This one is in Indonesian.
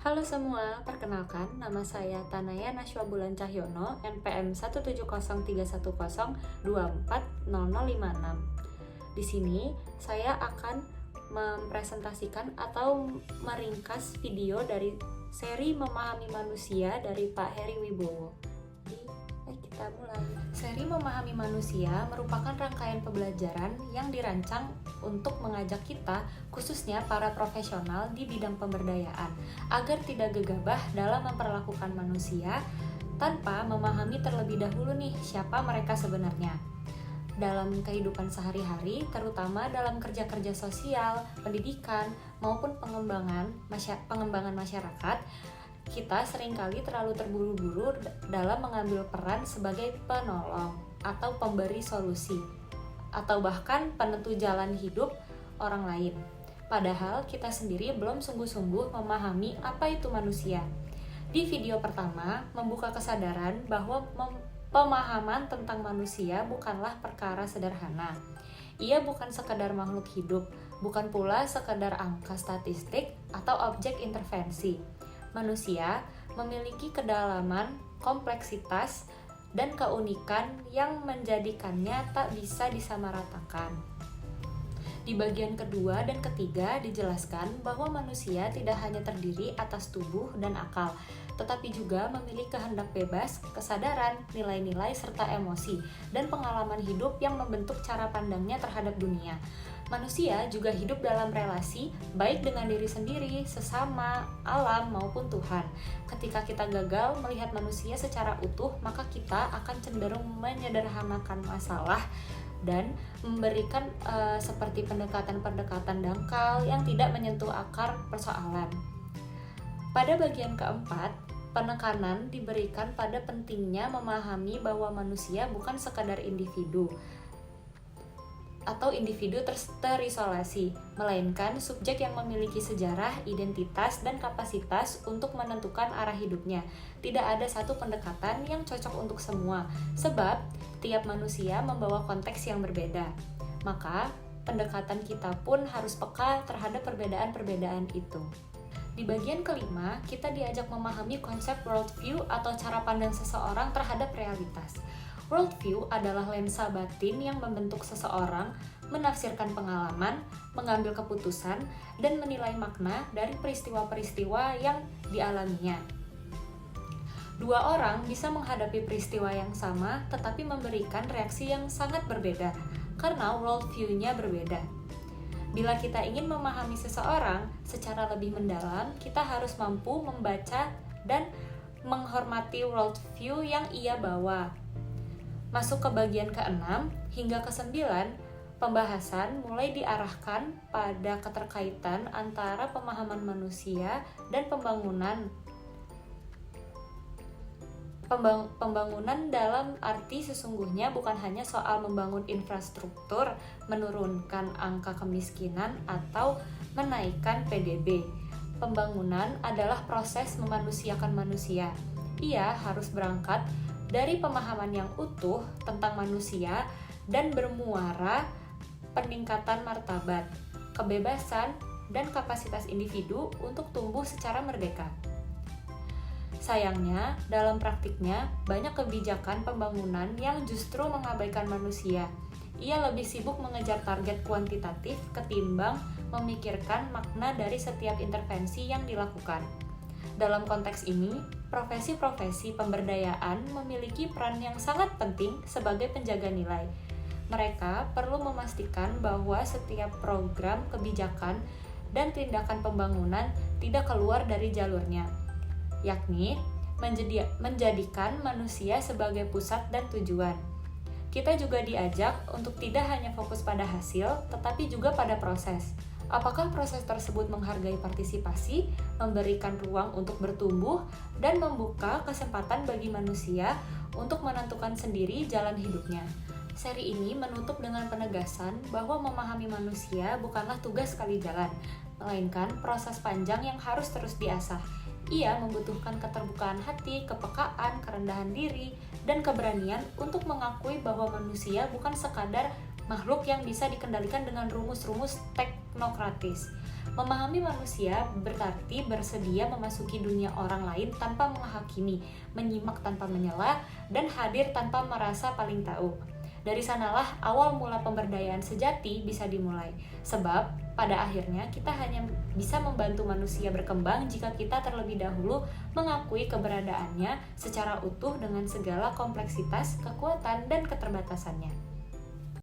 Halo semua, perkenalkan nama saya Tanaya Nashwa Bulan Cahyono, NPM 17030240056. Di sini saya akan mempresentasikan atau meringkas video dari seri Memahami Manusia dari Pak Heri Wibowo. Kita mulai. Seri Memahami Manusia merupakan rangkaian pembelajaran yang dirancang untuk mengajak kita, khususnya para profesional di bidang pemberdayaan, agar tidak gegabah dalam memperlakukan manusia tanpa memahami terlebih dahulu nih siapa mereka sebenarnya. Dalam kehidupan sehari-hari, terutama dalam kerja-kerja sosial, pendidikan, maupun pengembangan masyarakat, kita seringkali terlalu terburu-buru dalam mengambil peran sebagai penolong atau pemberi solusi, atau bahkan penentu jalan hidup orang lain. Padahal kita sendiri belum sungguh-sungguh memahami apa itu manusia. Di video pertama, membuka kesadaran bahwa pemahaman tentang manusia bukanlah perkara sederhana. Ia bukan sekadar makhluk hidup, bukan pula sekadar angka statistik atau objek intervensi. Manusia memiliki kedalaman, kompleksitas, dan keunikan yang menjadikannya tak bisa disamaratakan. Di bagian kedua dan ketiga dijelaskan bahwa manusia tidak hanya terdiri atas tubuh dan akal, tetapi juga memiliki kehendak bebas, kesadaran, nilai-nilai, serta emosi, dan pengalaman hidup yang membentuk cara pandangnya terhadap dunia. Manusia juga hidup dalam relasi, baik dengan diri sendiri, sesama, alam, maupun Tuhan. Ketika kita gagal melihat manusia secara utuh, maka kita akan cenderung menyederhanakan masalah dan memberikan seperti pendekatan-pendekatan dangkal yang tidak menyentuh akar persoalan. Pada bagian keempat, penekanan diberikan pada pentingnya memahami bahwa manusia bukan sekadar individu atau individu terisolasi, melainkan subjek yang memiliki sejarah, identitas, dan kapasitas untuk menentukan arah hidupnya. Tidak ada satu pendekatan yang cocok untuk semua, sebab tiap manusia membawa konteks yang berbeda. Maka, pendekatan kita pun harus peka terhadap perbedaan-perbedaan itu. Di bagian kelima, kita diajak memahami konsep worldview atau cara pandang seseorang terhadap realitas. Worldview adalah lensa batin yang membentuk seseorang, menafsirkan pengalaman, mengambil keputusan, dan menilai makna dari peristiwa-peristiwa yang dialaminya. Dua orang bisa menghadapi peristiwa yang sama, tetapi memberikan reaksi yang sangat berbeda, karena worldview-nya berbeda. Bila kita ingin memahami seseorang secara lebih mendalam, kita harus mampu membaca dan menghormati worldview yang ia bawa. Masuk ke bagian ke-6 hingga ke-9, pembahasan mulai diarahkan pada keterkaitan antara pemahaman manusia dan pembangunan dalam arti sesungguhnya bukan hanya soal membangun infrastruktur, menurunkan angka kemiskinan, atau menaikkan PDB. Pembangunan adalah proses memanusiakan manusia. Ia harus berangkat dari pemahaman yang utuh tentang manusia dan bermuara peningkatan martabat, kebebasan, dan kapasitas individu untuk tumbuh secara merdeka. Sayangnya, dalam praktiknya, banyak kebijakan pembangunan yang justru mengabaikan manusia. Ia lebih sibuk mengejar target kuantitatif ketimbang memikirkan makna dari setiap intervensi yang dilakukan. Dalam konteks ini, profesi-profesi pemberdayaan memiliki peran yang sangat penting sebagai penjaga nilai. Mereka perlu memastikan bahwa setiap program kebijakan dan tindakan pembangunan tidak keluar dari jalurnya, yakni menjadikan manusia sebagai pusat dan tujuan. Kita juga diajak untuk tidak hanya fokus pada hasil, tetapi juga pada proses. Apakah proses tersebut menghargai partisipasi, memberikan ruang untuk bertumbuh, dan membuka kesempatan bagi manusia untuk menentukan sendiri jalan hidupnya? Seri ini menutup dengan penegasan bahwa memahami manusia bukanlah tugas sekali jalan, melainkan proses panjang yang harus terus diasah. Ia membutuhkan keterbukaan hati, kepekaan, kerendahan diri, dan keberanian untuk mengakui bahwa manusia bukan sekadar makhluk yang bisa dikendalikan dengan rumus-rumus teknokratis. Memahami manusia berarti bersedia memasuki dunia orang lain tanpa menghakimi, menyimak tanpa menyela, dan hadir tanpa merasa paling tahu. Dari sanalah awal mula pemberdayaan sejati bisa dimulai. Sebab pada akhirnya kita hanya bisa membantu manusia berkembang jika kita terlebih dahulu mengakui keberadaannya secara utuh dengan segala kompleksitas, kekuatan, dan keterbatasannya.